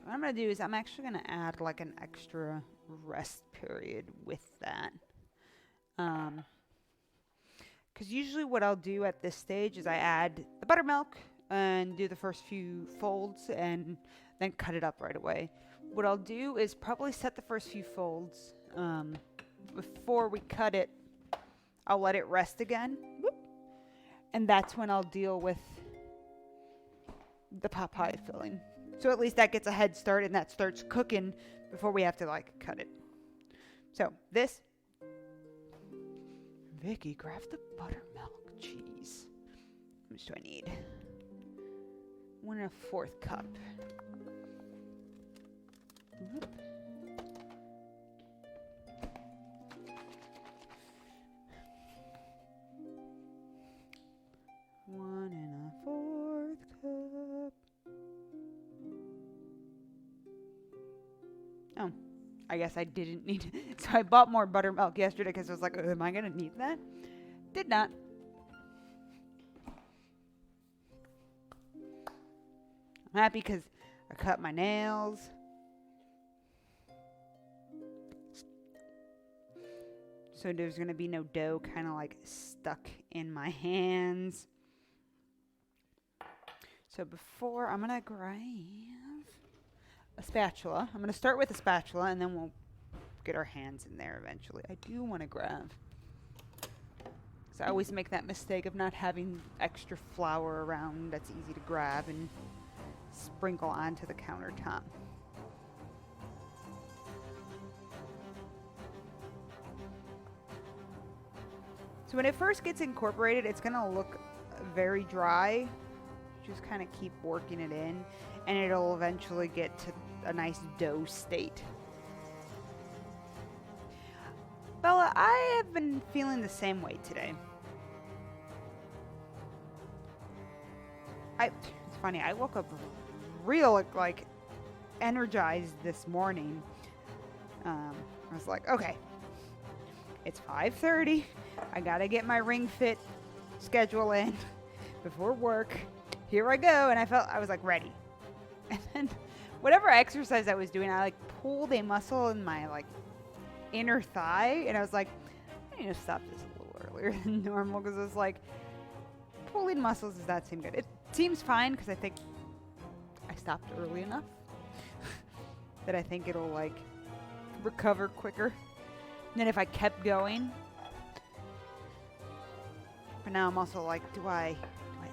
what I'm going to do is I'm actually going to add like an extra rest period with that. Because usually what I'll do at this stage is I add the buttermilk and do the first few folds and then cut it up right away. What I'll do is probably set the first few folds before we cut it. I'll let it rest again. Whoop. And that's when I'll deal with the pot pie filling. So at least that gets a head start and that starts cooking before we have to like cut it. So this. Vicky, grab the buttermilk. Jeez. How much do I need? 1 1/4 cup. Whoop. One and a 1/4 cup. Oh, I guess I didn't need it. So I bought more buttermilk yesterday because I was like, am I going to need that? Did not. I'm happy because I cut my nails. So there's going to be no dough kind of like stuck in my hands. So before, I'm going to grab a spatula. I'm going to start with a spatula and then we'll get our hands in there eventually. I do want to grab. So I always make that mistake of not having extra flour around that's easy to grab and sprinkle onto the countertop. So when it first gets incorporated, it's going to look very dry. Just kind of keep working it in, and it'll eventually get to a nice dough state. Bella, I have been feeling the same way today. It's funny, I woke up real like energized this morning. I was like, okay, it's 5:30. I gotta get my Ring Fit schedule in before work. Here I go. And I was like ready. And then whatever exercise I was doing, I like pulled a muscle in my like inner thigh. And I was like, I need to stop this a little earlier than normal because it was like, pulling muscles, does that seem good? It seems fine because I think I stopped early enough that I think it'll like recover quicker. And then if I kept going, but now I'm also like, do I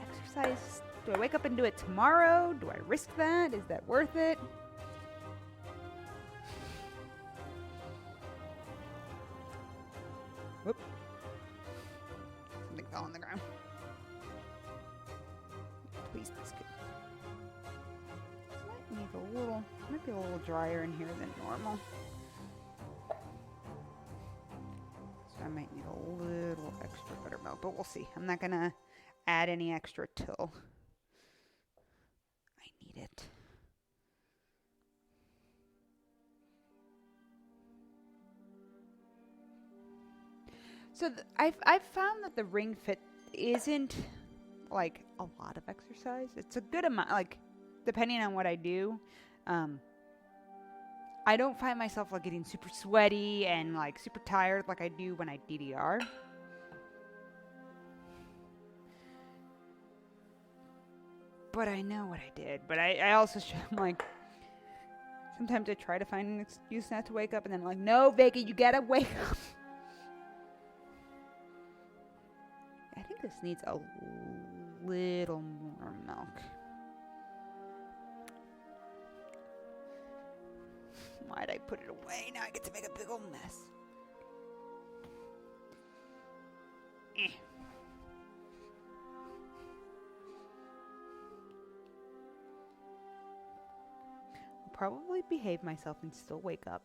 exercise? Do I wake up and do it tomorrow? Do I risk that? Is that worth it? Whoop. Something fell on the ground. Please, this could. Might be a little drier in here than normal. So I might need a little extra buttermilk, but we'll see. I'm not gonna add any extra till I need it. So I've found that the Ring Fit isn't like a lot of exercise. It's a good amount, like depending on what I do. I don't find myself like getting super sweaty and like super tired like I do when I DDR. But I know what I did. But I also I'm like, sometimes I try to find an excuse not to wake up, and then I'm like, no, Vicky, you gotta wake up. I think this needs a little more milk. Why'd I put it away? Now I get to make a big old mess. I'll probably behave myself and still wake up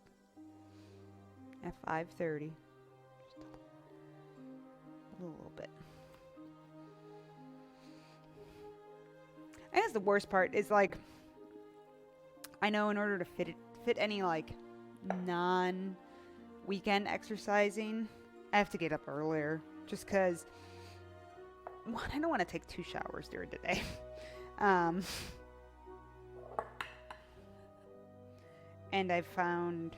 at 5:30. Just a little bit. I guess the worst part is like, I know in order to fit any like non-weekend exercising, I have to get up earlier just because, one, I don't want to take 2 showers during the day. And I found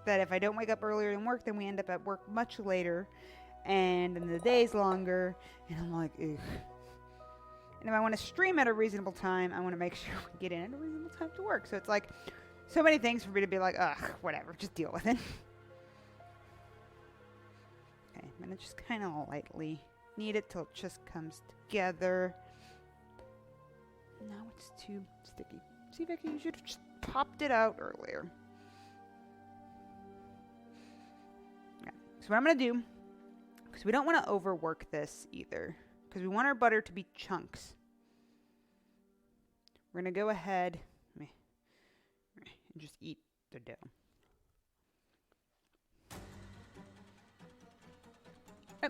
that if I don't wake up earlier than work, then we end up at work much later, and then the day's longer, and I'm like, ugh. And if I want to stream at a reasonable time, I want to make sure we get in at a reasonable time to work. So it's like so many things for me to be like, ugh, whatever, just deal with it. Okay, I'm going to just kind of lightly knead it till it just comes together. Now it's too sticky. See, Vicky, you should have just popped it out earlier. Okay, so what I'm going to do, because we don't want to overwork this either, because we want our butter to be chunks. We're going to go ahead and just eat the dough. Oh.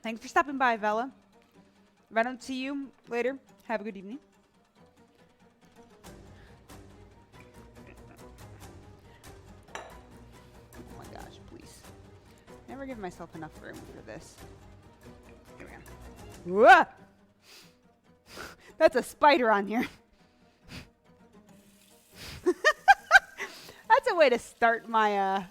Thanks for stopping by, Vela. If I don't see you later, have a good evening. Oh my gosh, please. Never give myself enough room for this. Here we go. Whoa! That's a spider on here. That's a way to start my,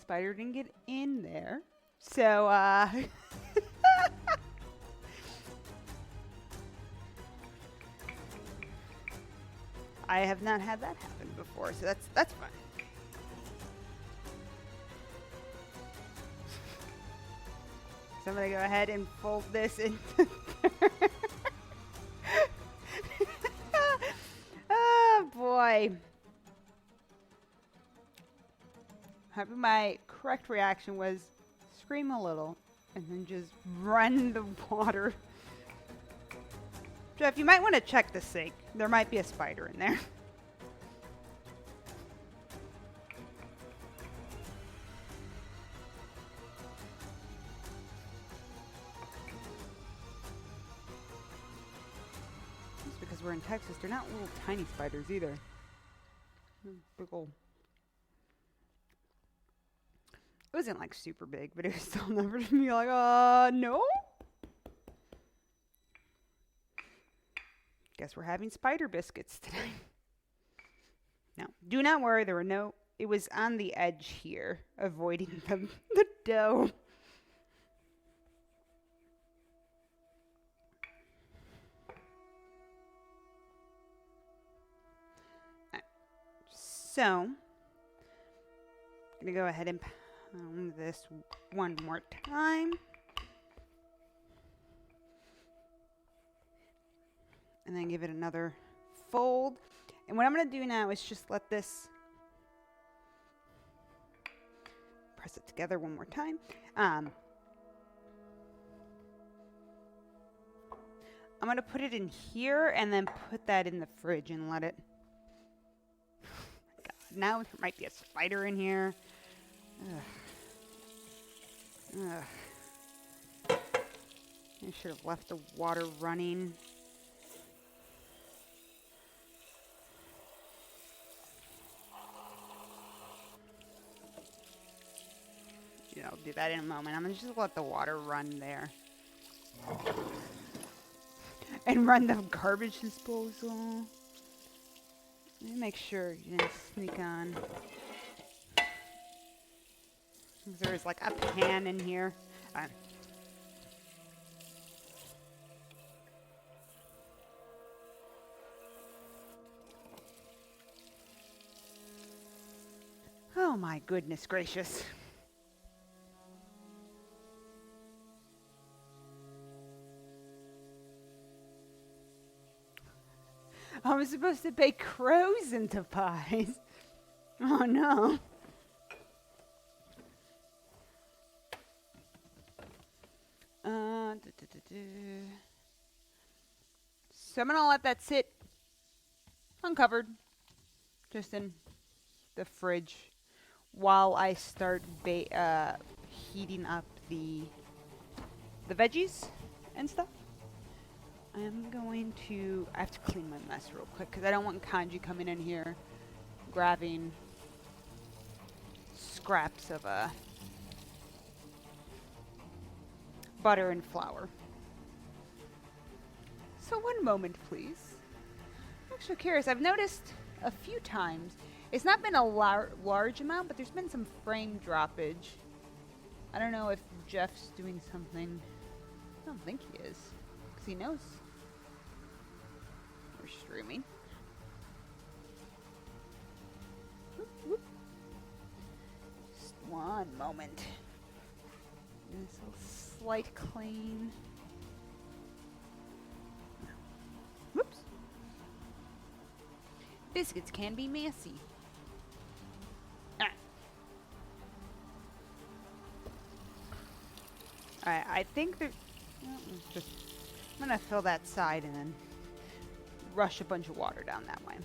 Spider didn't get in there. So, I have not had that happen before, so that's fun. So I'm gonna go ahead and fold this into oh boy. Happy my correct reaction was scream a little and then just run the water. Jeff, you might want to check the sink. There might be a spider in there. Just because we're in Texas, they're not little tiny spiders either. Big old. It wasn't like super big, but it was still never to be like, no. Guess we're having spider biscuits today. No, do not worry. There were no, it was on the edge here, avoiding the dough. Right. So, I'm going to go ahead and pound this one more time. And then give it another fold. And what I'm going to do now is just let this press it together one more time. I'm going to put it in here and then put that in the fridge and let it. God, now there might be a spider in here. Ugh. Ugh. I should have left the water running. I'll do that in a moment. I'm going to just let the water run there. And run the garbage disposal. Let me make sure you didn't sneak on. There's like a pan in here. Oh my goodness gracious. I was supposed to bake crows into pies. Oh no. So I'm going to let that sit uncovered, just in the fridge, while I start heating up the veggies and stuff. I'm going to, I have to clean my mess real quick because I don't want Kanji coming in here grabbing scraps of butter and flour. So one moment, please. I'm actually curious. I've noticed a few times. It's not been a large amount, but there's been some frame droppage. I don't know if Jeff's doing something. I don't think he is, because he knows we're streaming. Whoop, whoop. Just one moment. This a slight clean. Whoops. Biscuits can be messy. Alright, I think that... I'm going to fill that side and then rush a bunch of water down that way.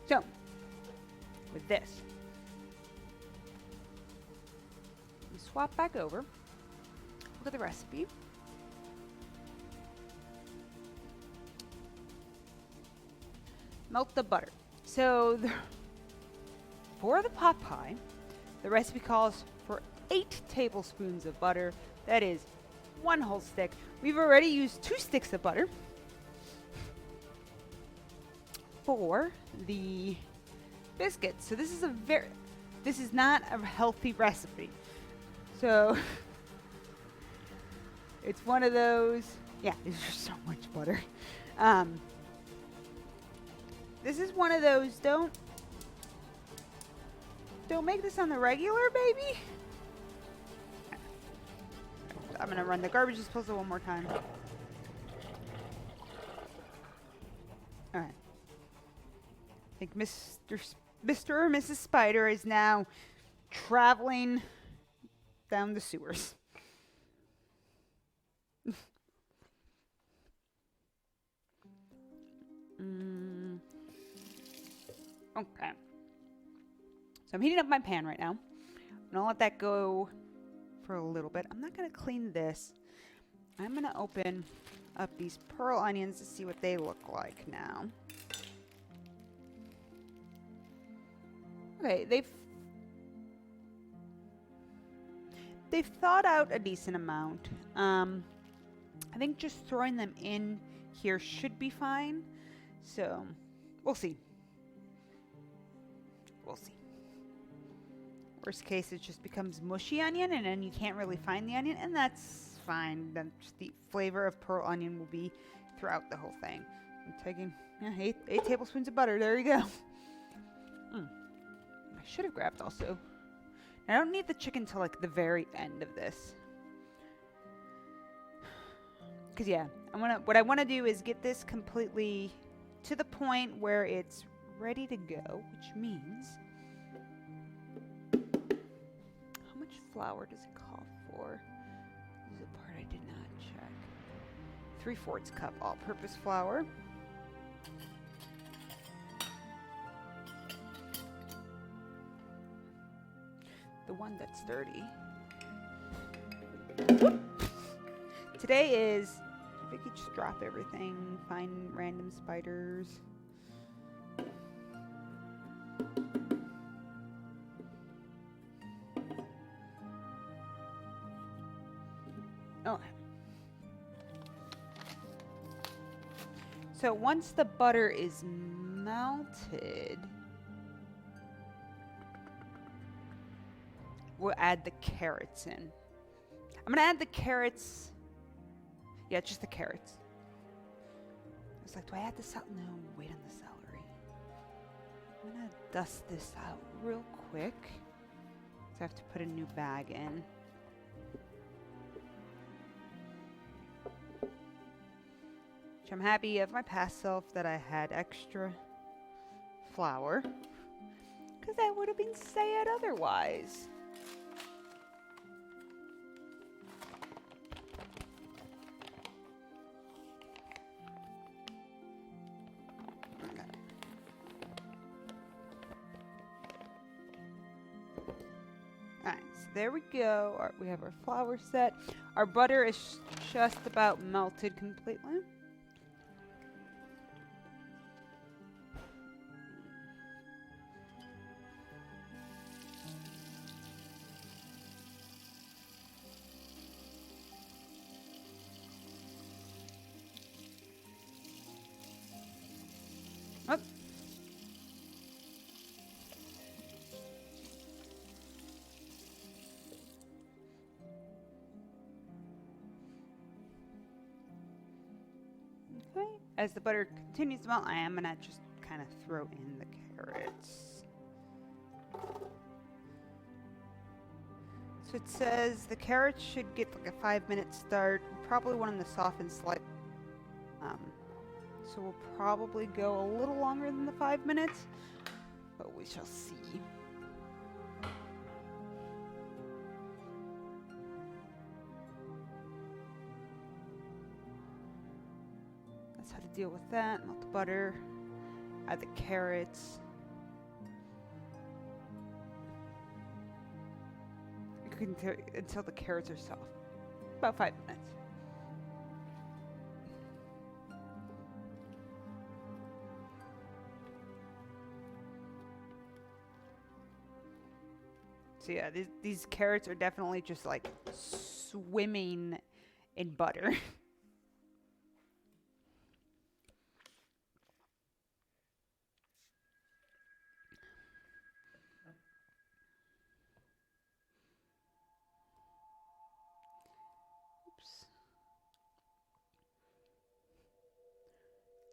So, with this, we swap back over. Look at the recipe. Melt the butter. So, for the pot pie, the recipe calls for 8 tablespoons of butter. That is 1 whole stick. We've already used 2 sticks of butter for the biscuits. So this is not a healthy recipe. So it's one of those. Yeah, there's just so much butter. This is one of those. Don't make this on the regular, baby. I'm gonna run the garbage disposal one more time. All right. I think Mr. or Mrs. Spider is now traveling down the sewers. Okay. So I'm heating up my pan right now. I'm gonna let that go for a little bit. I'm not gonna clean this. I'm gonna open up these pearl onions to see what they look like now. Okay, they've thawed out a decent amount. I think just throwing them in here should be fine. So we'll see. We'll see. Worst case, it just becomes mushy onion, and then you can't really find the onion, and that's fine. Then just the flavor of pearl onion will be throughout the whole thing. I'm taking 8 tablespoons of butter. There you go. I should have grabbed also. I don't need the chicken till like the very end of this. Cause yeah, what I want to do is get this completely to the point where it's ready to go, which means how much flour does it call for? This is the part I did not check. 3/4 cup all-purpose flour. The one that's dirty. Today is, I think you just drop everything, find random spiders. Oh. So once the butter is melted, we'll add the carrots in. I'm gonna add the carrots. Yeah, just the carrots. I was like, do I add the celery? No, wait on the celery. I'm gonna dust this out real quick. So I have to put a new bag in. Which I'm happy of my past self that I had extra flour. Because I would have been sad otherwise. There we go. We have our flour set. Our butter is just about melted completely. As the butter continues to melt, I am gonna just kind of throw in the carrots. So it says the carrots should get like a 5-minute start. Probably want them to soften slightly. So we'll probably go a little longer than the 5 minutes, but we shall see. That's how to deal with that. Melt the butter, add the carrots. You can until the carrots are soft. About 5 minutes. So yeah, these carrots are definitely just like swimming in butter. Oops.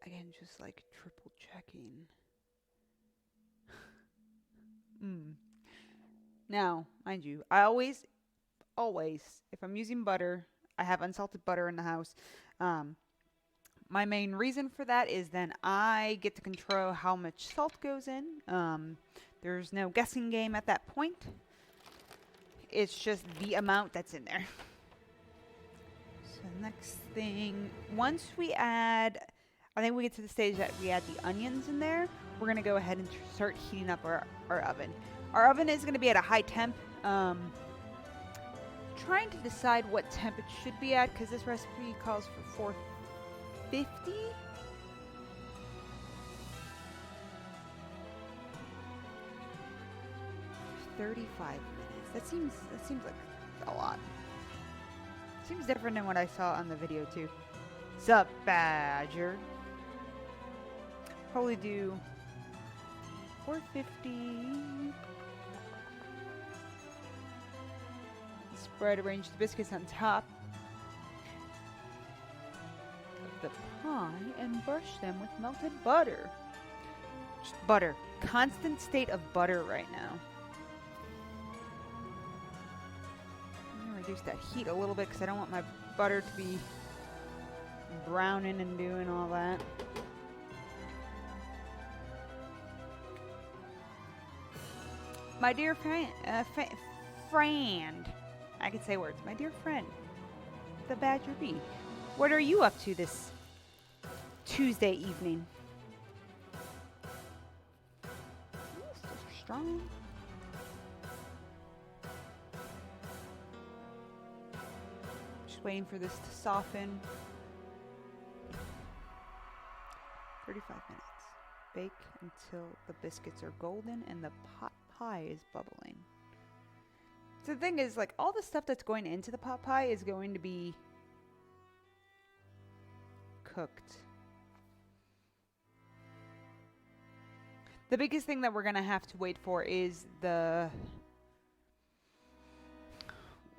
Again, just like triple checking. Now, mind you, I always, if I'm using butter, I have unsalted butter in the house. My main reason for that is then I get to control how much salt goes in. There's no guessing game at that point. It's just the amount that's in there. So next thing, once we add, I think we get to the stage that we add the onions in there, we're going to go ahead and start heating up our oven. Our oven is going to be at a high temp. Trying to decide what temp it should be at because this recipe calls for 450. 35 minutes. That seems like a lot. Seems different than what I saw on the video too. Sup, Badger? Probably do 450. Spread, arrange the biscuits on top of the pie and brush them with melted butter. Just butter. Constant state of butter right now. I'm going to reduce that heat a little bit because I don't want my butter to be browning and doing all that. My dear friend, I can say words. My dear friend, the Badger Bee. What are you up to this Tuesday evening? Still strong. Just waiting for this to soften. 35 minutes. Bake until the biscuits are golden and the pot pie is bubbling. So the thing is, like, all the stuff that's going into the pot pie is going to be cooked. The biggest thing that we're going to have to wait for is the,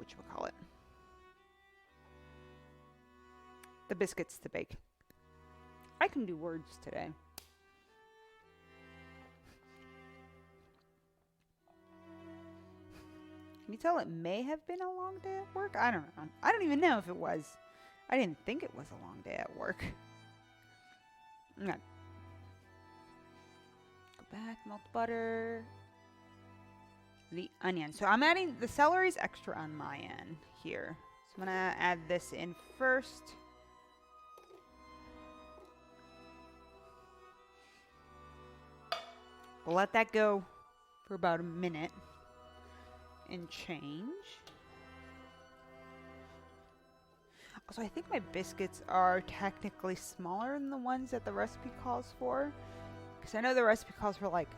whatchamacallit, the biscuits to bake. I can do words today. Can you tell it may have been a long day at work? I don't know. I don't even know if it was. I didn't think it was a long day at work. Okay. Go back, melt butter. The onion. So I'm adding, the celery's extra on my end here. So I'm going to add this in first. We'll let that go for about a minute. And change. Also, I think my biscuits are technically smaller than the ones that the recipe calls for. Because I know the recipe calls for like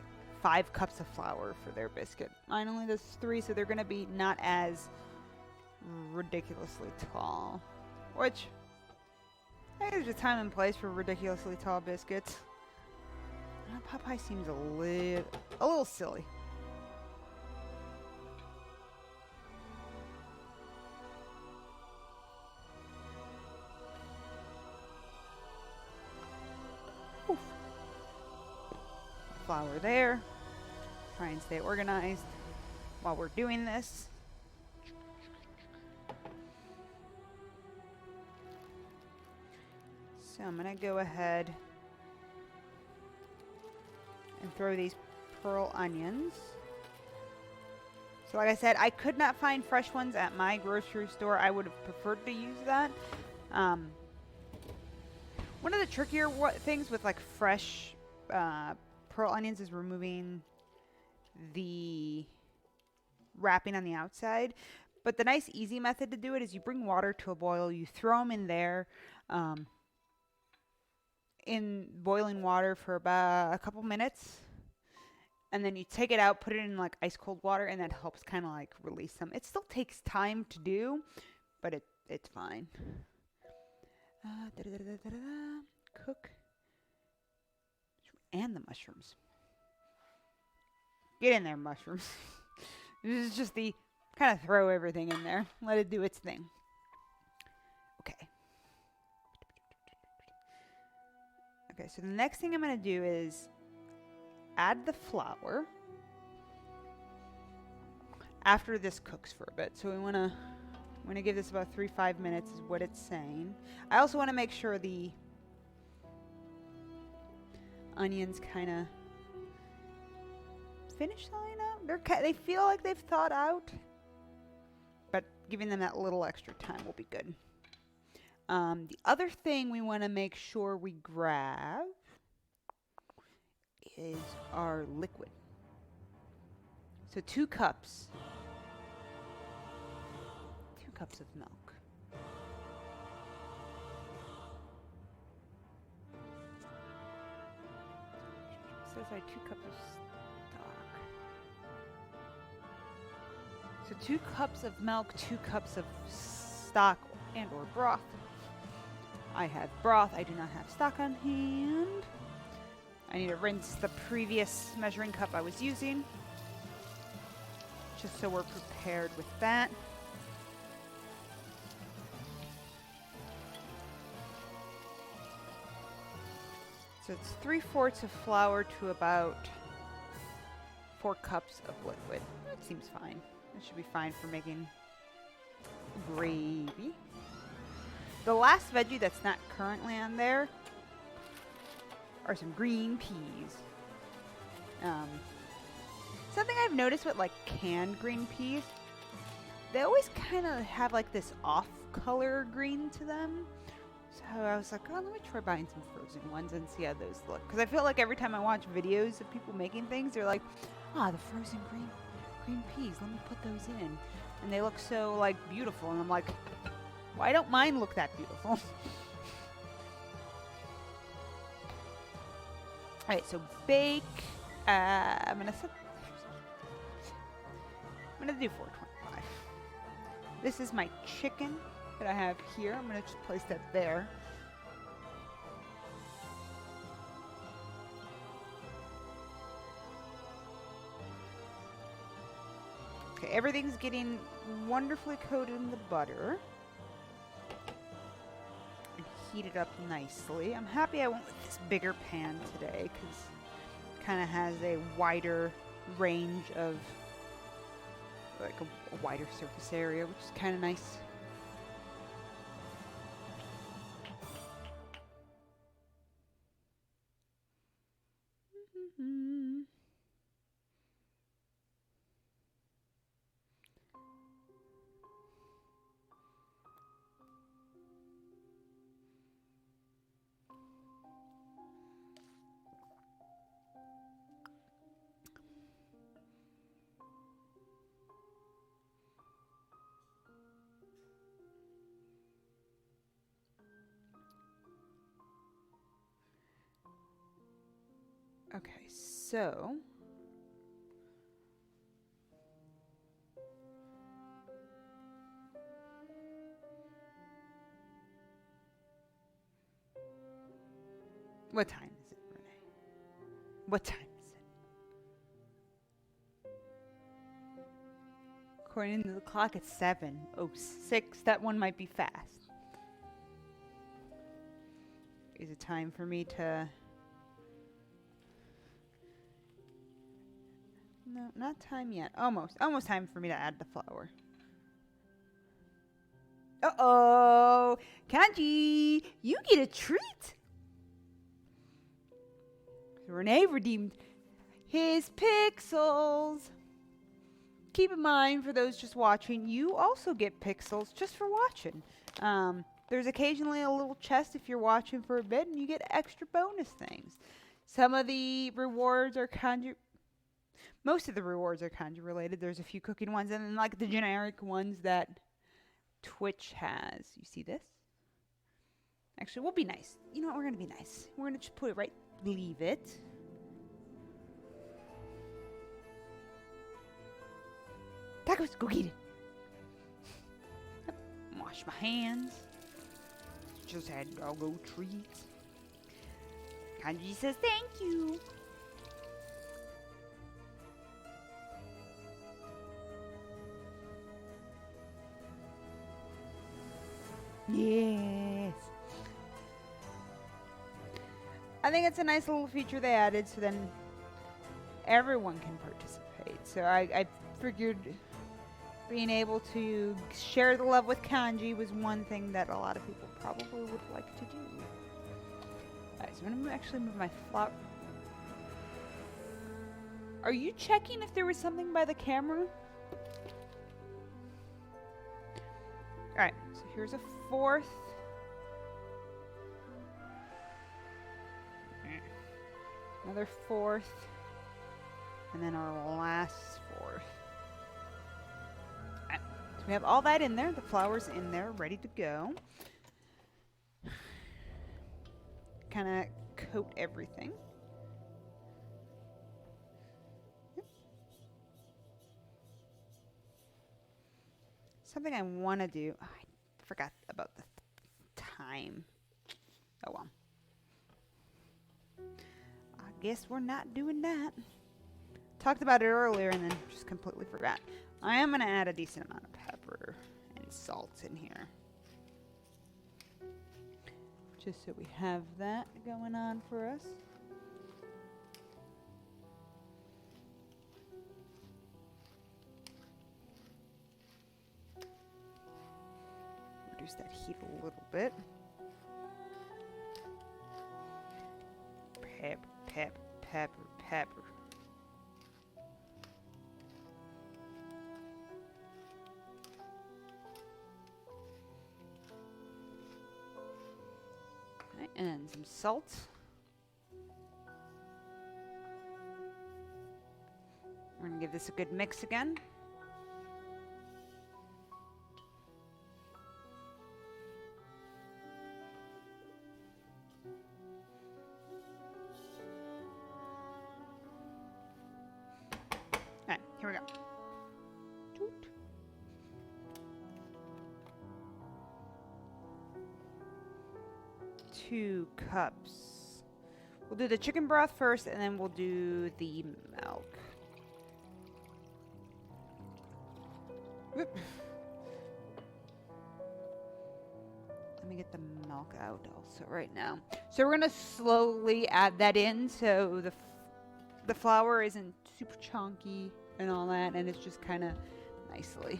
5 cups of flour for their biscuit. Mine only does 3, so they're going to be not as ridiculously tall. Which, I think there's a time and place for ridiculously tall biscuits. Pot pie seems a little silly. flour there. Try and stay organized while we're doing this. So I'm going to go ahead and throw these pearl onions. So like I said, I could not find fresh ones at my grocery store. I would have preferred to use that. One of the trickier things with like fresh pearl onions is removing the wrapping on the outside. But the nice easy method to do it is you bring water to a boil, you throw them in there in boiling water for about a couple minutes, and then you take it out, put it in like ice cold water, and that helps kind of like release them. It still takes time to do, but it's fine. Cook. And the mushrooms. Get in there, mushrooms. This is just the kind of throw everything in there. Let it do its thing. Okay. Okay, so the next thing I'm going to do is add the flour after this cooks for a bit. So we want to give this about 3-5 minutes is what it's saying. I also want to make sure the onions kind of finish thawing out. They feel like they've thawed out, but giving them that little extra time will be good. The other thing we want to make sure we grab is our liquid. So 2 cups. 2 cups of milk. So sorry, 2 cups of stock. So 2 cups of milk, 2 cups of stock and or broth. I have broth. I do not have stock on hand. I need to rinse the previous measuring cup I was using, just so we're prepared with that. So it's 3/4 of flour to about 4 cups of liquid. That seems fine. That should be fine for making gravy. The last veggie that's not currently on there are some green peas. Something I've noticed with like canned green peas, they always kind of have like this off-color green to them. So I was like, oh, let me try buying some frozen ones and see how those look. Because I feel like every time I watch videos of people making things, they're like, the frozen green peas, let me put those in. And they look so like beautiful. And I'm like, why don't mine look that beautiful? Alright, so bake. I'm gonna do 425. This is my chicken that I have here. I'm gonna just place that there. Okay, everything's getting wonderfully coated in the butter. And heated up nicely. I'm happy I went with this bigger pan today because it kind of has a wider range of, like a wider surface area, which is kind of nice. Okay, so what time is it, Renee? What time is it? According to the clock, it's 7:06. That one might be fast. Is it time for me to No, not time yet. Almost. Almost time for me to add the flower. Uh-oh! Kanji! You get a treat! Renee redeemed his pixels. Keep in mind, for those just watching, you also get pixels just for watching. There's occasionally a little chest if you're watching for a bit, and you get extra bonus things. Some of the rewards are kanji. Most of the rewards are kanji related. There's a few cooking ones, and then like the generic ones that Twitch has. You see this? Actually, we'll be nice. You know what? We're gonna be nice. We're gonna just put it right. Leave it. Tacos, go get it. Wash my hands. Just had doggo treats. Kanji says thank you. Yes. I think it's a nice little feature they added so then everyone can participate. So I figured being able to share the love with kanji was one thing that a lot of people probably would like to do. Alright, so I'm going to actually move my flower. Are you checking if there was something by the camera? Alright, so here's a fourth. Another fourth. And then our last fourth. Alright, so we have all that in there. The flowers in there, ready to go. Kind of coat everything. Yep. Something I want to do. Oh, I forgot about the time. Oh well. I guess we're not doing that. Talked about it earlier and then just completely forgot. I am going to add a decent amount of pepper and salt in here. Just so we have that going on for us. Reduce that heat a little bit. Pepper, pepper, pepper, pepper. Okay, and some salt. We're going to give this a good mix again. Alright, here we go. 2 cups. We'll do the chicken broth first, and then we'll do the milk. Whoop. Let me get the milk out also right now. So we're gonna slowly add that in, so the flour isn't super chunky and all that, and it's just kind of nicely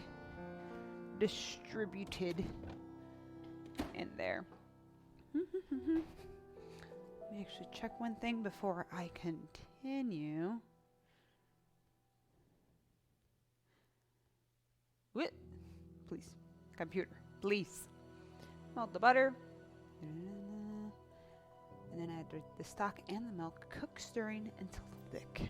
distributed in there. Let me actually check one thing before I continue. What? Please, computer, please. Melt the butter. And then add the stock and the milk. Cook, stirring until thick.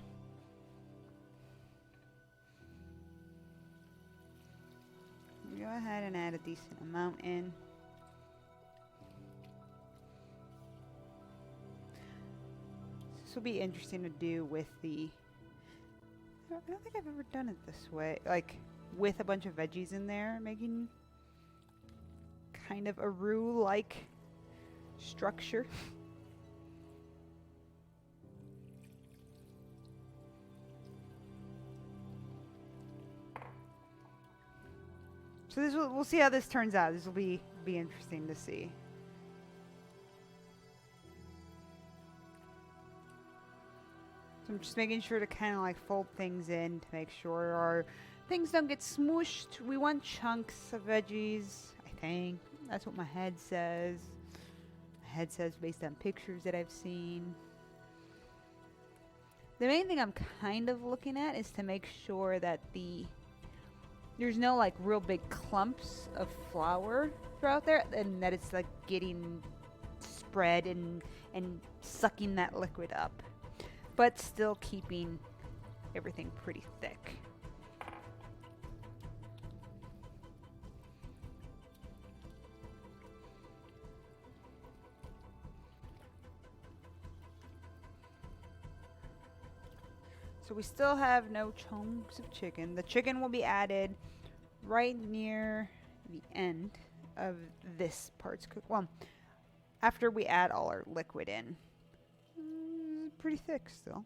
Go ahead and add a decent amount in. This will be interesting to do with the... I don't think I've ever done it this way. Like, with a bunch of veggies in there, making kind of a roux-like structure. So this we'll see how this turns out. This will be interesting to see. So I'm just making sure to kind of like fold things in to make sure our things don't get smooshed. We want chunks of veggies, I think. That's what my head says. My head says based on pictures that I've seen. The main thing I'm kind of looking at is to make sure that there's no like real big clumps of flour throughout there, and that it's like getting spread and sucking that liquid up, but still keeping everything pretty thick. So we still have no chunks of chicken. The chicken will be added right near the end of this part's cooked. Well, after we add all our liquid in. Pretty thick still.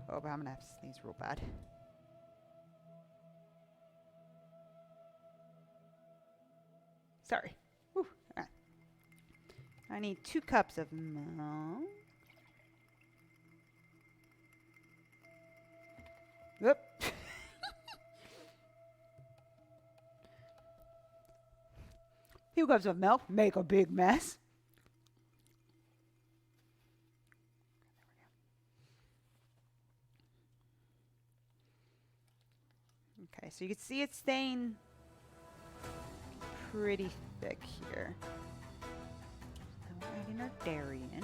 Oh, but I'm gonna have to sneeze real bad. Sorry. Whew. All right. I need 2 cups of milk. Whoop. 2 cups of milk make a big mess. Okay, so you can see it's staying pretty thick here. Now we're adding our dairy in.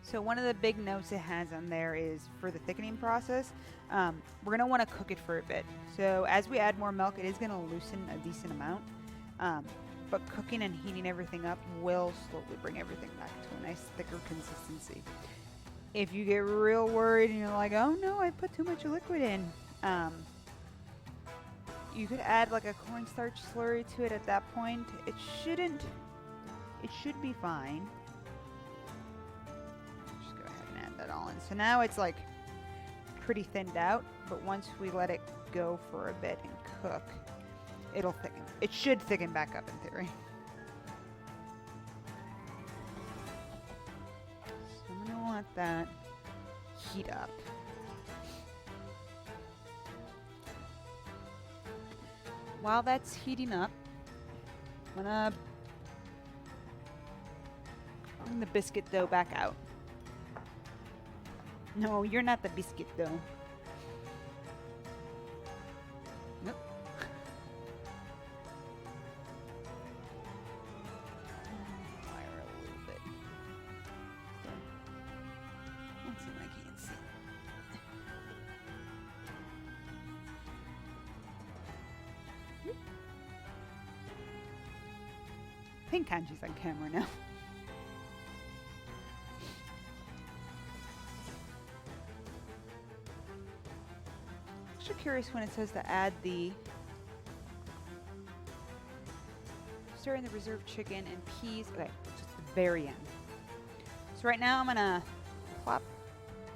So one of the big notes it has on there is for the thickening process, we're going to want to cook it for a bit. So as we add more milk, it is going to loosen a decent amount. But cooking and heating everything up will slowly bring everything back to a nice thicker consistency. If you get real worried and you're like, oh no, I put too much liquid in, you could add like a cornstarch slurry to it at that point. It should be fine. Just go ahead and add that all in. So now it's like pretty thinned out, but once we let it go for a bit and cook, it'll thicken. It should thicken back up in theory. So I'm gonna let that heat up. While that's heating up, I'm gonna bring the biscuit dough back out. No, you're not the biscuit dough. Nope. Fire a little bit. Let's see if I can't see. I think Kanji's on camera now. Actually curious when it says to add the stir in the reserved chicken and peas. Okay, just the very end. So right now I'm gonna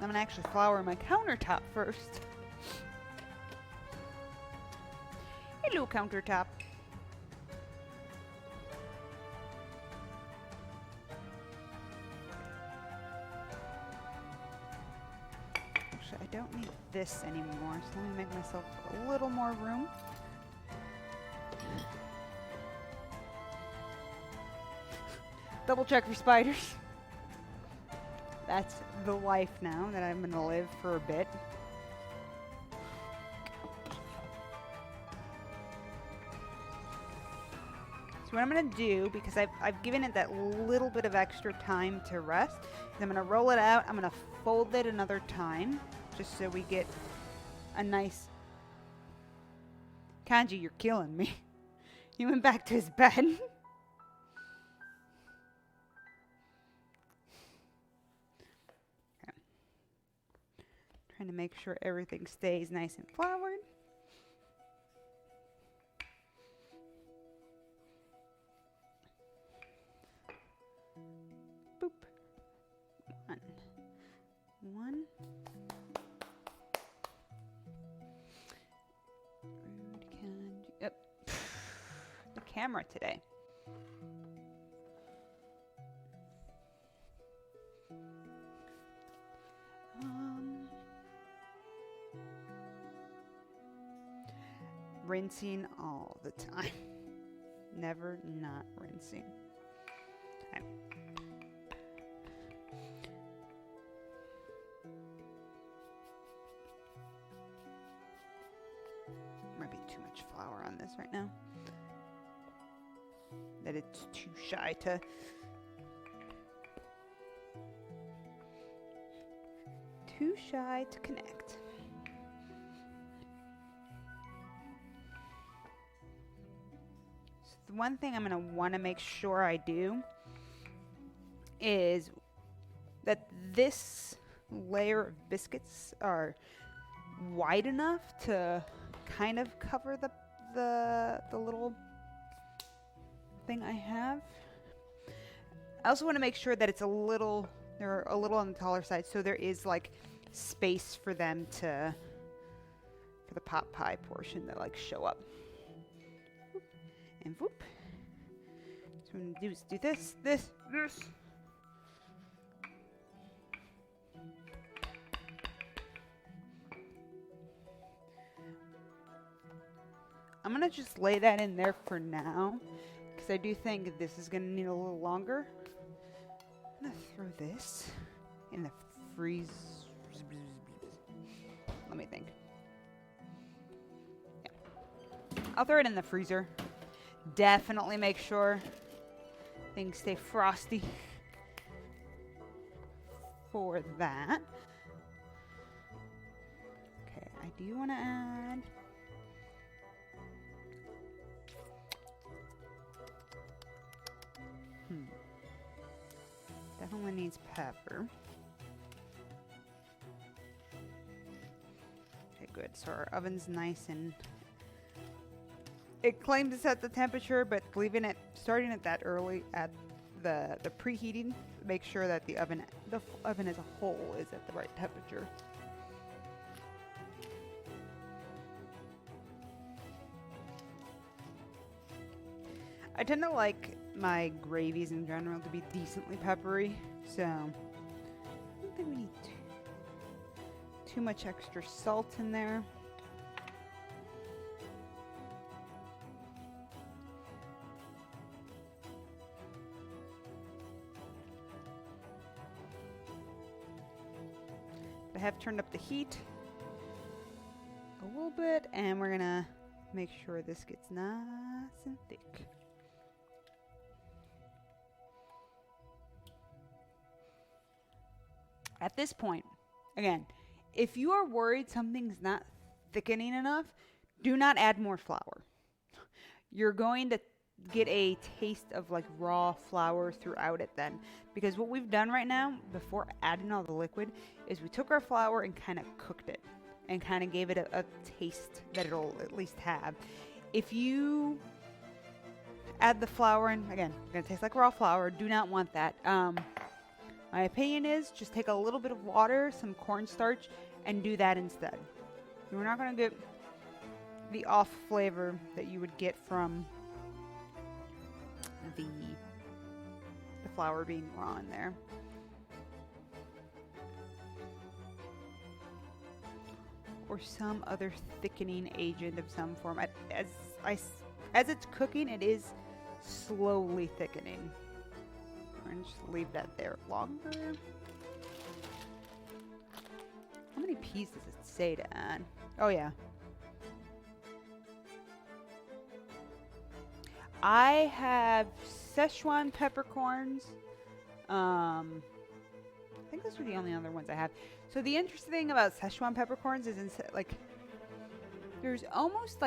actually flour my countertop first. Hello, countertop. Actually, I don't need this anymore, so let me make myself a little more room. Double check for spiders. That's the life now that I'm gonna live for a bit. So what I'm gonna do, because I've given it that little bit of extra time to rest, is I'm gonna roll it out, I'm gonna fold it another time, just so we get a nice... Kanji, you're killing me. He went back to his bed. Trying to make sure everything stays nice and floured. Boop. One. Rude Kanji. Yep. The camera today. Rinsing all the time. Never not rinsing. Okay. Might be too much flour on this right now. That it's too shy to... connect. So the one thing I'm going to want to make sure I do is that this layer of biscuits are wide enough to kind of cover the little thing I have. I also want to make sure that it's they're a little on the taller side, so there is like space for them for the pot pie portion to like show up. Whoop. And whoop. So what I'm gonna do is do this. I'm gonna just lay that in there for now, because I do think this is gonna need a little longer. I'm gonna throw this in the freeze. Let me think. Yeah. I'll throw it in the freezer. Definitely make sure things stay frosty for that. Okay, I do want to add... Definitely needs pepper. Okay, good. So our oven's nice and... It claims to set the temperature, but starting it that early at the preheating, make sure that the oven as a whole is at the right temperature. I tend to like my gravies in general to be decently peppery, so I don't think we need too much extra salt in there. I have turned up the heat a little bit, and we're gonna make sure this gets nice and thick. At this point, again, if you are worried something's not thickening enough, do not add more flour. You're going to get a taste of like raw flour throughout it then. Because what we've done right now, before adding all the liquid, is we took our flour and kind of cooked it. And kind of gave it a taste that it'll at least have. If you add the flour in, again, it's going to taste like raw flour. Do not want that. My opinion is just take a little bit of water, some cornstarch, and do that instead. You're not going to get the off flavor that you would get from the flour being raw in there. Or some other thickening agent of some form. As it's cooking, it is slowly thickening. I'm going to just leave that there longer. How many peas does it say to add? Oh, yeah. I have Szechuan peppercorns. I think those are the only other ones I have. So the interesting thing about Szechuan peppercorns is, there's almost like